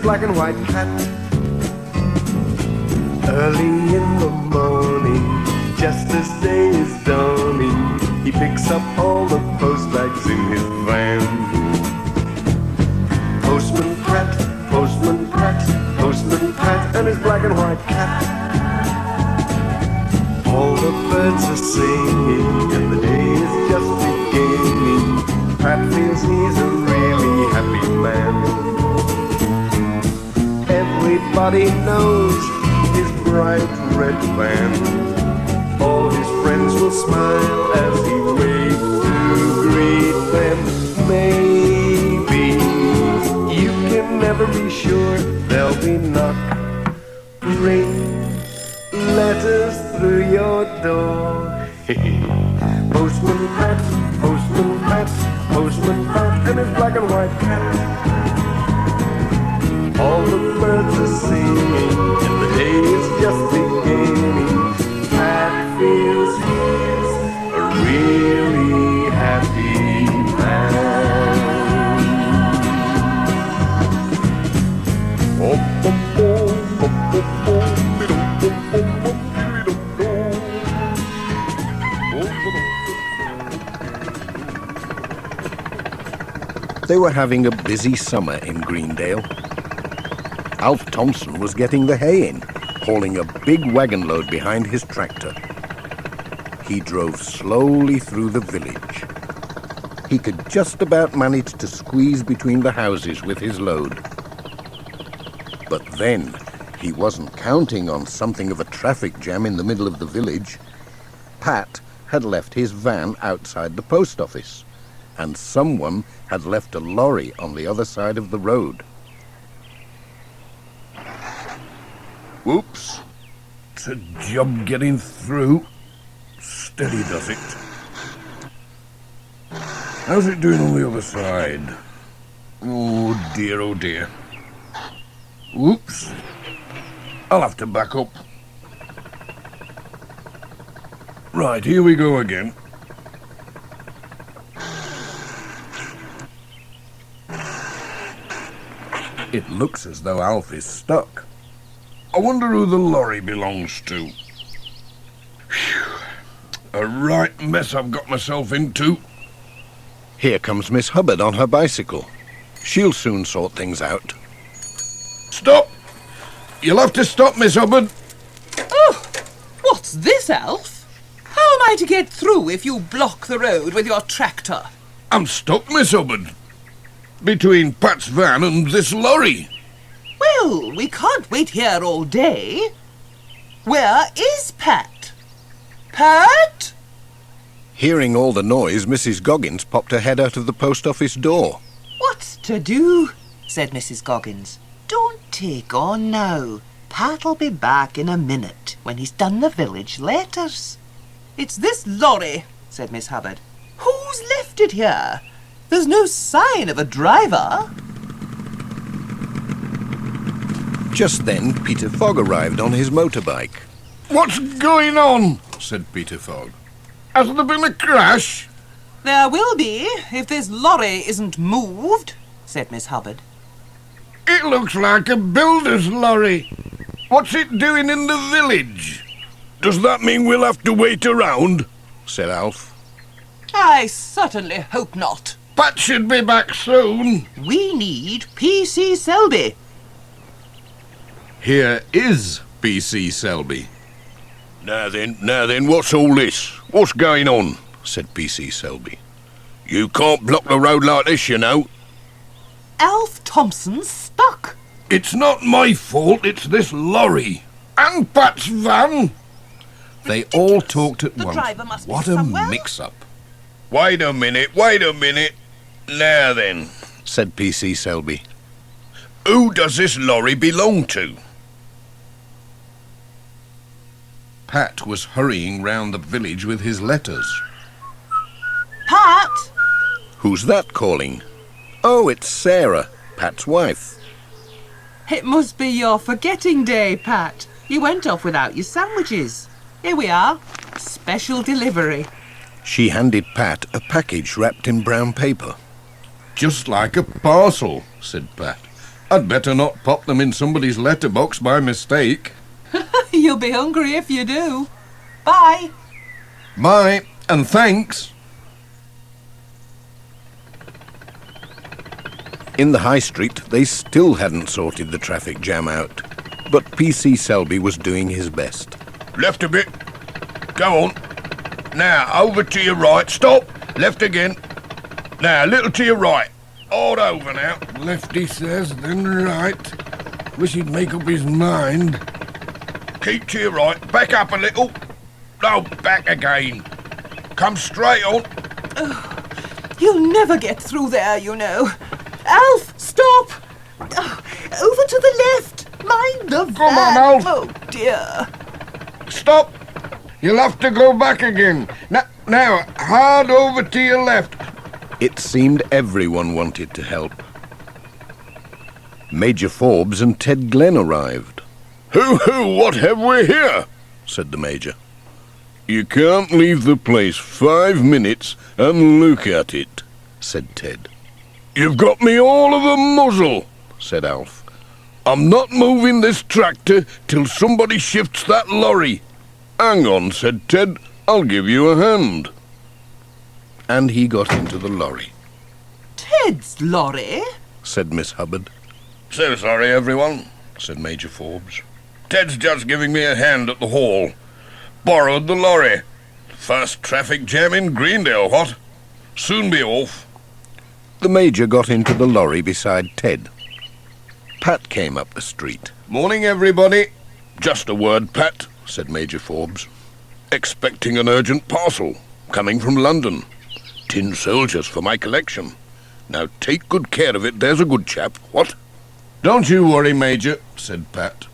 black and white cat. Early in the morning, just as day is dawning, he picks up all the post bags in his van. Postman Pat, Postman Pat, Postman Pat and his black and white cat. All the birds are singing and the day is just beginning. Pat feels he's a really happy man. Everybody knows his bright red van. All his friends will smile as he waits to greet them. Maybe you can never be sure there'll be knock, ring, letters through your door. Postman Pat, Postman Pat, Postman Pat and his black and white cat. All the birds are singing and the day is just beginning. Pat feels he's a really happy man. They were having a busy summer in Greendale. Alf Thompson was getting the hay in, hauling a big wagon load behind his tractor. He drove slowly through the village. He could just about manage to squeeze between the houses with his load. But then, he wasn't counting on something of a traffic jam in the middle of the village. Pat had left his van outside the post office, and someone had left a lorry on the other side of the road. Whoops. It's a job getting through. Steady does it. How's it doing on the other side? Oh dear, oh dear. Whoops. I'll have to back up. Right, here we go again. It looks as though Alf is stuck. I wonder who the lorry belongs to. Phew. A right mess I've got myself into. Here comes Miss Hubbard on her bicycle. She'll soon sort things out. Stop! You'll have to stop, Miss Hubbard. Oh, what's this, Alf? How am I to get through if you block the road with your tractor? I'm stuck, Miss Hubbard. Between Pat's van and this lorry. Well, we can't wait here all day. Where is Pat? Pat? Hearing all the noise, Mrs. Goggins popped her head out of the post office door. What's to do? Said Mrs. Goggins. Don't take on now. Pat'll be back in a minute when he's done the village letters. It's this lorry, said Miss Hubbard. Who's left it here? There's no sign of a driver. Just then, Peter Fogg arrived on his motorbike. What's going on? Said Peter Fogg. Has there been a crash? There will be, if this lorry isn't moved, said Miss Hubbard. It looks like a builder's lorry. What's it doing in the village? Does that mean we'll have to wait around? Said Alf. I certainly hope not. Pat should be back soon. We need P.C. Selby. Here is P.C. Selby. Now then, what's all this? What's going on? Said P.C. Selby. You can't block the road like this, you know. Alf Thompson's stuck. It's not my fault, it's this lorry. And Pat's van. They all talked at once. What a mix-up. Wait a minute. Now then, said P.C. Selby. Who does this lorry belong to? Pat was hurrying round the village with his letters. Pat! Who's that calling? Oh, it's Sarah, Pat's wife. It must be your forgetting day, Pat. You went off without your sandwiches. Here we are. Special delivery. She handed Pat a package wrapped in brown paper. Just like a parcel, said Pat. I'd better not pop them in somebody's letterbox by mistake. You'll be hungry if you do. Bye. Bye, and thanks. In the high street, they still hadn't sorted the traffic jam out. But P.C. Selby was doing his best. Left a bit. Go on. Now, over to your right. Stop. Left again. Now, a little to your right. Hard over now. Left, he says, then right. Wish he'd make up his mind. Keep to your right. Back up a little. No, back again. Come straight on. You'll never get through there, you know. Alf, stop! Over to the left. Mind the van. Come on, Alf. Oh, dear. Stop. You'll have to go back again. Now, hard over to your left. It seemed everyone wanted to help. Major Forbes and Ted Glenn arrived. Hoo-hoo, what have we here? Said the Major. You can't leave the place 5 minutes and look at it, said Ted. You've got me all of a muzzle, said Alf. I'm not moving this tractor till somebody shifts that lorry. Hang on, said Ted. I'll give you a hand. And he got into the lorry. Ted's lorry? Said Miss Hubbard. So sorry, everyone, said Major Forbes. Ted's just giving me a hand at the hall. Borrowed the lorry. First traffic jam in Greendale, what? Soon be off. The Major got into the lorry beside Ted. Pat came up the street. Morning, everybody. Just a word, Pat, said Major Forbes. Expecting an urgent parcel, coming from London. Tin soldiers for my collection. Now take good care of it, there's a good chap, what? Don't you worry, Major, said Pat.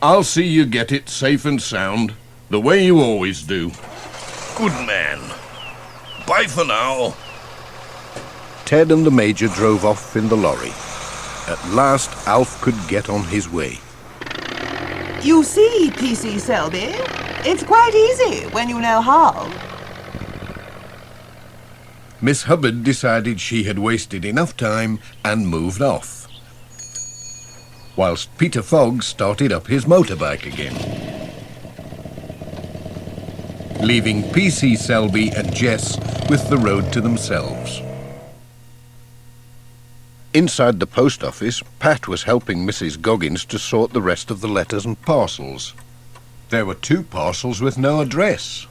I'll see you get it safe and sound, the way you always do. Good man. Bye for now. Ted and the Major drove off in the lorry. At last, Alf could get on his way. You see, P.C. Selby, it's quite easy when you know how. Miss Hubbard decided she had wasted enough time and moved off, whilst Peter Fogg started up his motorbike again, leaving P.C. Selby and Jess with the road to themselves. Inside the post office, Pat was helping Mrs. Goggins to sort the rest of the letters and parcels. There were 2 parcels with no address.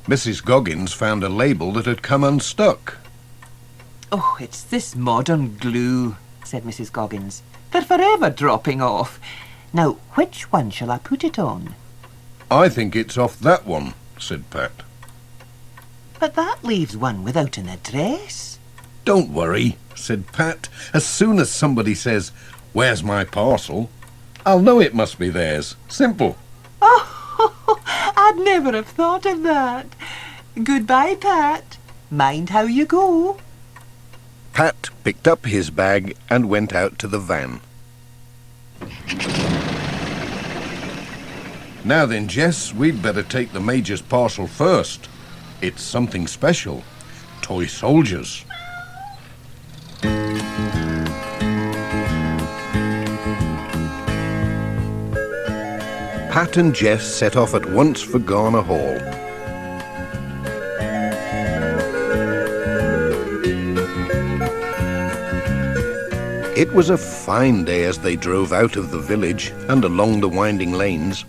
Mrs. Goggins found a label that had come unstuck. Oh, it's this modern glue, said Mrs. Goggins. They're forever dropping off. Now, which one shall I put it on? I think it's off that one, said Pat. But that leaves one without an address. Don't worry, said Pat. As soon as somebody says, "Where's my parcel?" I'll know it must be theirs. Simple. Oh, I'd never have thought of that. Goodbye, Pat. Mind how you go. Pat picked up his bag and went out to the van. Now then, Jess, we'd better take the Major's parcel first. It's something special. Toy soldiers. Pat and Jess set off at once for Garner Hall. It was a fine day as they drove out of the village and along the winding lanes.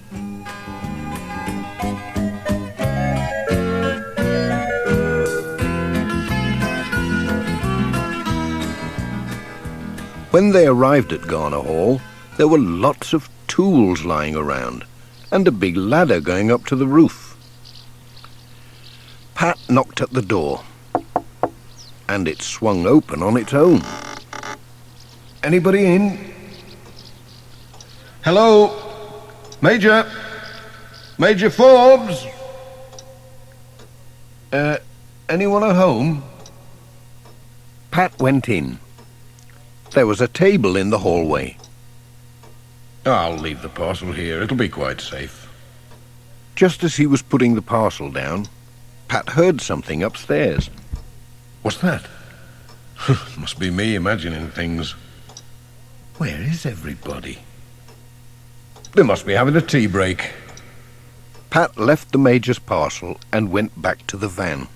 When they arrived at Garner Hall, there were lots of tools lying around and a big ladder going up to the roof. Pat knocked at the door, and it swung open on its own. Anybody in? Hello? Major? Major Forbes? Anyone at home? Pat went in. There was a table in the hallway. I'll leave the parcel here. It'll be quite safe. Just as he was putting the parcel down, Pat heard something upstairs. What's that? Must be me imagining things. Where is everybody? They must be having a tea break. Pat left the Major's parcel and went back to the van.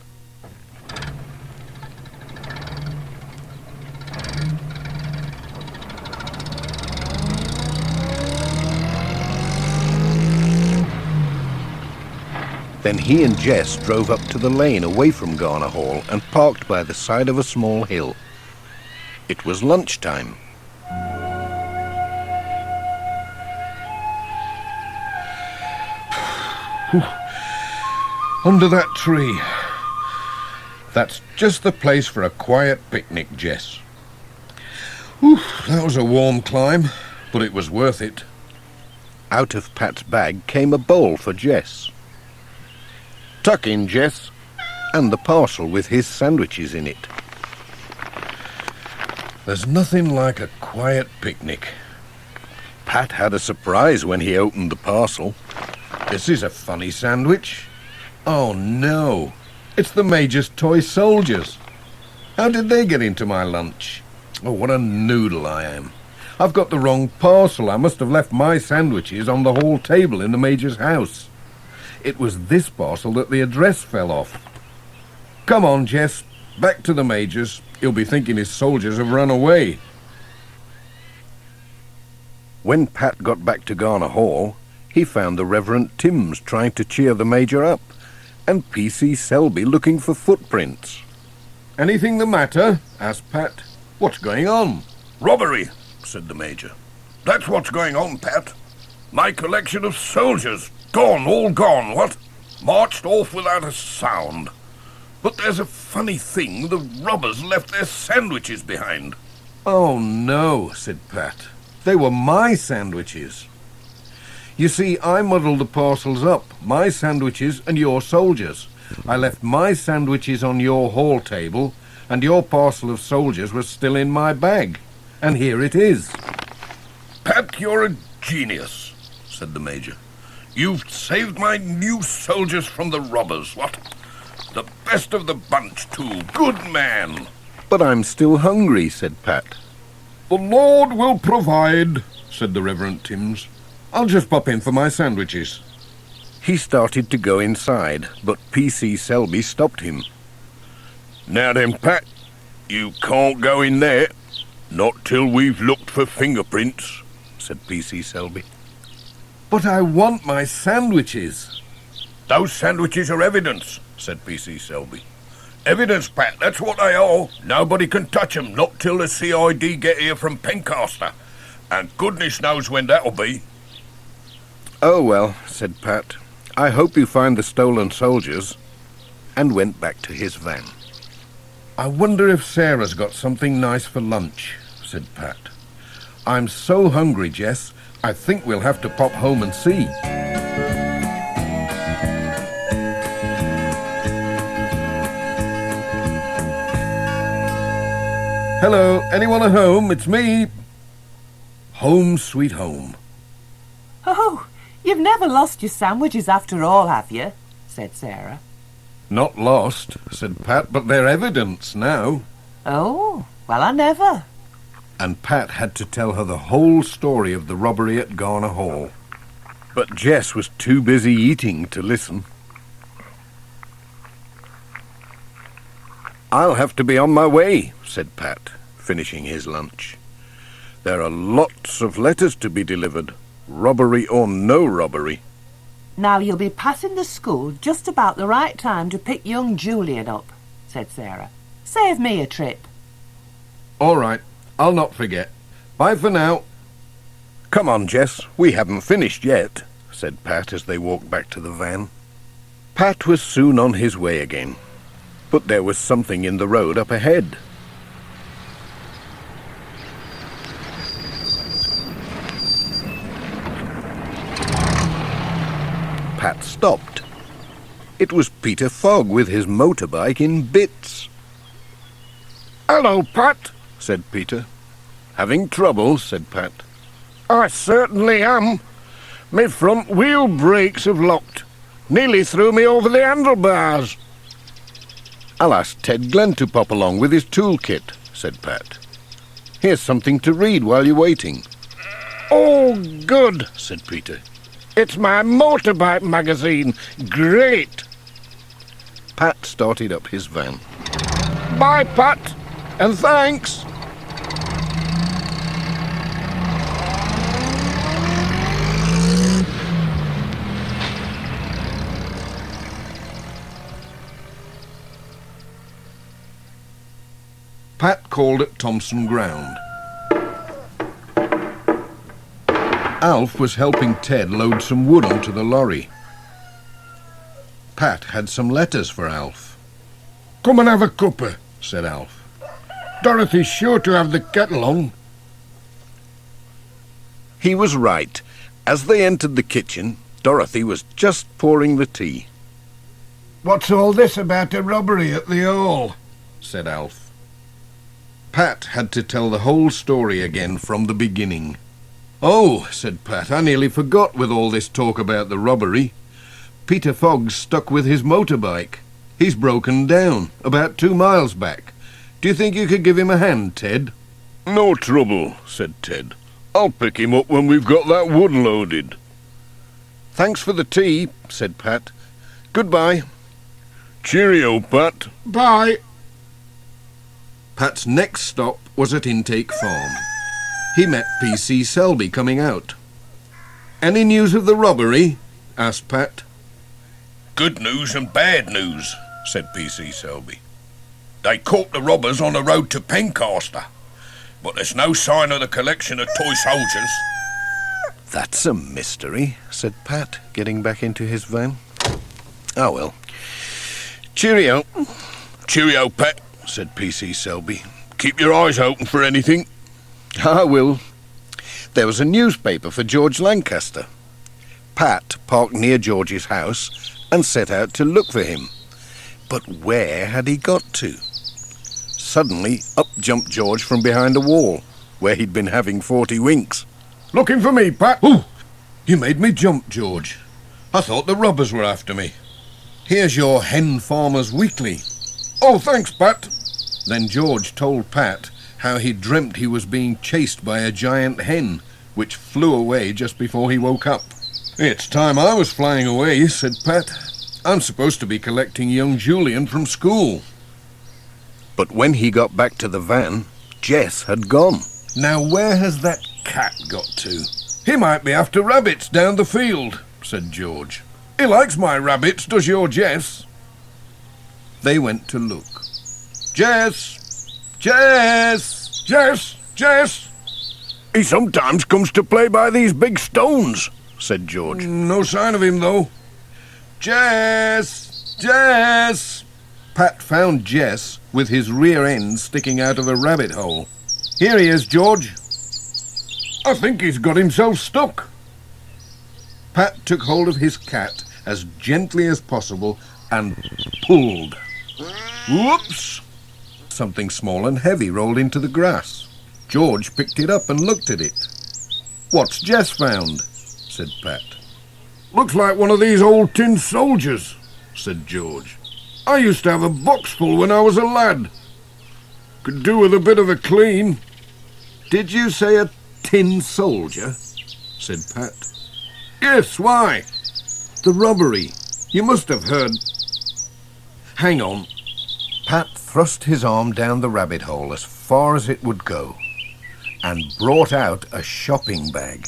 Then he and Jess drove up to the lane away from Garner Hall and parked by the side of a small hill. It was lunchtime. Under that tree. That's just the place for a quiet picnic, Jess. Whew, that was a warm climb, but it was worth it. Out of Pat's bag came a bowl for Jess. Tuck in, Jess, and the parcel with his sandwiches in it. There's nothing like a quiet picnic. Pat had a surprise when he opened the parcel. This is a funny sandwich. Oh no, it's the Major's toy soldiers. How did they get into my lunch? Oh, what a noodle I am. I've got the wrong parcel. I must have left my sandwiches on the hall table in the Major's house. It was this parcel that the address fell off. Come on, Jess, back to the Major's. He'll be thinking his soldiers have run away. When Pat got back to Garner Hall, he found the Reverend Timms trying to cheer the Major up, and P.C. Selby looking for footprints. Anything the matter? Asked Pat. What's going on? Robbery, said the Major. That's what's going on, Pat. My collection of soldiers. Gone, all gone, what? Marched off without a sound. But there's a funny thing. The robbers left their sandwiches behind. Oh, no, said Pat. They were my sandwiches. You see, I muddled the parcels up, my sandwiches and your soldiers. I left my sandwiches on your hall table, and your parcel of soldiers was still in my bag. And here it is. Pat, you're a genius, said the Major. You've saved my new soldiers from the robbers, what? The best of the bunch, too. Good man. But I'm still hungry, said Pat. The Lord will provide, said the Reverend Timms. I'll just pop in for my sandwiches. He started to go inside, but P.C. Selby stopped him. Now then, Pat, you can't go in there. Not till we've looked for fingerprints, said P.C. Selby. But I want my sandwiches. Those sandwiches are evidence, said P.C. Selby. Evidence, Pat, that's what they are. Nobody can touch 'em, not till the CID get here from Pencaster. And goodness knows when that'll be. Oh, well, said Pat. I hope you find the stolen soldiers, and went back to his van. I wonder if Sarah's got something nice for lunch, said Pat. I'm so hungry, Jess. I think we'll have to pop home and see. Hello, anyone at home? It's me. Home sweet home. Oh, you've never lost your sandwiches after all, have you? Said Sarah. Not lost, said Pat, but they're evidence now. Oh, well, I never. And Pat had to tell her the whole story of the robbery at Garner Hall. But Jess was too busy eating to listen. I'll have to be on my way, said Pat, finishing his lunch. There are lots of letters to be delivered, robbery or no robbery. Now you'll be passing the school just about the right time to pick young Julian up, said Sarah. Save me a trip. All right, I'll not forget. Bye for now. Come on, Jess, we haven't finished yet, said Pat as they walked back to the van. Pat was soon on his way again, but there was something in the road up ahead. Pat stopped. It was Peter Fogg with his motorbike in bits. "Hello, Pat," said Peter. Having trouble, said Pat. "I certainly am. My front wheel brakes have locked. Nearly threw me over the handlebars." I'll ask Ted Glenn to pop along with his toolkit, said Pat. Here's something to read while you're waiting, Oh, good. said Peter. It's my motorbike magazine. Great. Pat started up his van. Bye, Pat. And thanks. Pat called at Thompson Ground. Alf was helping Ted load some wood onto the lorry. Pat had some letters for Alf. Come and have a cuppa, Said Alf. Dorothy's sure to have the kettle on. He was right. As they entered the kitchen, Dorothy was just pouring the tea. What's all this about a robbery at the hall? Said Alf. Pat had to tell the whole story again from the beginning. Oh, said Pat, I nearly forgot with all this talk about the robbery. Peter Fogg's stuck with his motorbike. He's broken down, about 2 miles back. Do you think you could give him a hand, Ted? No trouble, said Ted. I'll pick him up when we've got that wood loaded. Thanks for the tea, said Pat. Goodbye. Cheerio, Pat. Bye. Pat's next stop was at Intake Farm. He met P.C. Selby coming out. Any news of the robbery? Asked Pat. Good news and bad news, said P.C. Selby. They caught the robbers on the road to Pencaster, but there's no sign of the collection of toy soldiers. That's a mystery, said Pat, getting back into his van. Oh, well. Cheerio. Cheerio, Pat, said P.C. Selby. keep your eyes open for anything. I will. There was a newspaper for George Lancaster. Pat parked near George's house and set out to look for him. But where had he got to? Suddenly, up jumped George from behind a wall, where he'd been having 40 winks. Looking for me, Pat? Ooh! You made me jump, George. I thought the robbers were after me. Here's your Hen Farmer's Weekly. Oh, thanks, Pat. Then George told Pat how he dreamt he was being chased by a giant hen, which flew away just before he woke up. It's time I was flying away, said Pat. I'm supposed to be collecting young Julian from school. But when he got back to the van, Jess had gone. Now where has that cat got to? He might be after rabbits down the field, said George. He likes my rabbits, does your Jess? They went to look. Jess! Jess! Jess! Jess! He sometimes comes to play by these big stones, said George. No sign of him, though. Jess! Jess! Pat found Jess with his rear end sticking out of a rabbit hole. Here he is, George. I think he's got himself stuck. Pat took hold of his cat as gently as possible and pulled. Whoops! Something small and heavy rolled into the grass. George picked it up and looked at it. What's Jess found? Said Pat. Looks like one of these old tin soldiers, said George. I used to have a box full when I was a lad. Could do with a bit of a clean. Did you say a tin soldier? Said Pat. Yes, why? The robbery. You must have heard. Hang on. Pat thrust his arm down the rabbit hole as far as it would go and brought out a shopping bag.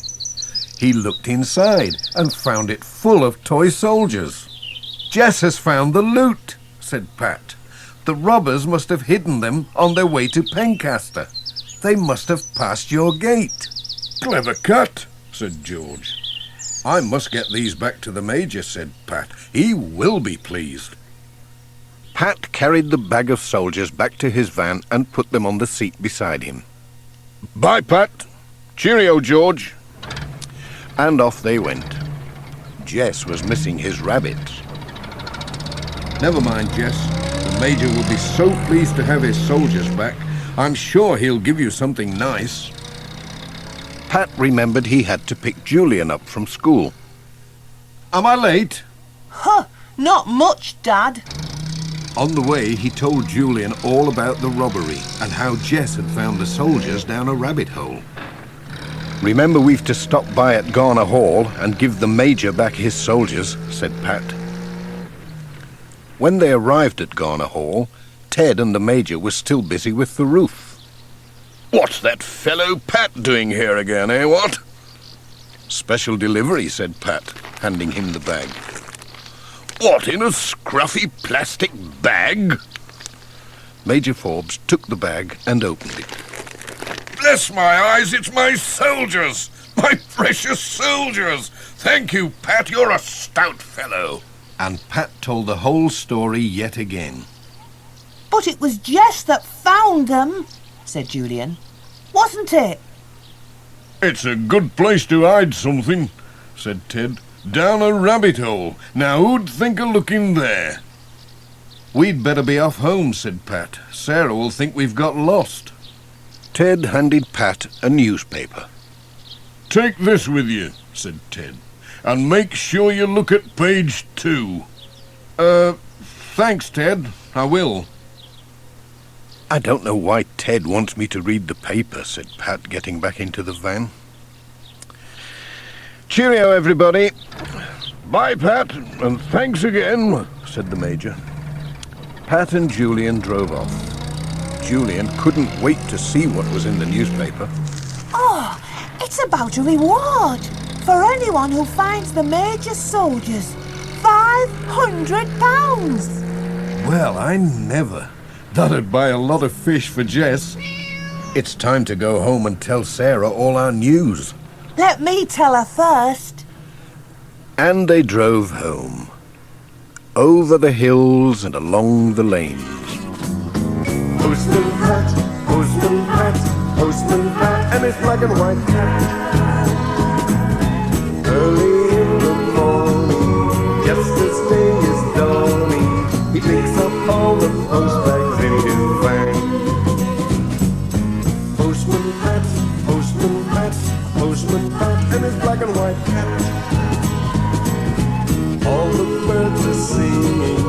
He looked inside and found it full of toy soldiers. Jess has found the loot, said Pat. The robbers must have hidden them on their way to Pencaster. They must have passed your gate. Clever cut, said George. I must get these back to the Major, said Pat. He will be pleased. Pat carried the bag of soldiers back to his van and put them on the seat beside him. Bye, Pat. Cheerio, George. And off they went. Jess was missing his rabbits. Never mind, Jess. The Major will be so pleased to have his soldiers back. I'm sure he'll give you something nice. Pat remembered he had to pick Julian up from school. Am I late? Huh, not much, Dad. On the way, he told Julian all about the robbery and how Jess had found the soldiers down a rabbit hole. Remember, we've to stop by at Garner Hall and give the Major back his soldiers, said Pat. When they arrived at Garner Hall, Ted and the Major were still busy with the roof. What's that fellow Pat doing here again, eh, what? Special delivery, said Pat, handing him the bag. What, in a scruffy plastic bag? Major Forbes took the bag and opened it. Bless my eyes, it's my soldiers! My precious soldiers! Thank you, Pat, you're a stout fellow. And Pat told the whole story yet again. But it was Jess that found them, said Julian. Wasn't it? It's a good place to hide something, said Ted. Down a rabbit hole. Now who'd think of looking there? We'd better be off home, said Pat. Sarah will think we've got lost. Ted handed Pat a newspaper. Take this with you, said Ted, and make sure you look at page 2. Thanks, Ted. I will. I don't know why Ted wants me to read the paper, said Pat, getting back into the van. Cheerio, everybody. Bye, Pat, and thanks again, said the Major. Pat and Julian drove off. Julian couldn't wait to see what was in the newspaper. Oh, it's about a reward for anyone who finds the Major's soldiers. £500! Well, I never. That'd buy a lot of fish for Jess. It's time to go home and tell Sarah all our news. Let me tell her first. And they drove home. Over the hills and along the lanes. Postman Pat, Postman Pat, Postman Pat, and his black and white cat. Early in the morning, just as day is dawning, he picks up all the post bags in his van. Postman Pat, Postman Pat, Postman Pat, and his black and white cat. All the birds are singing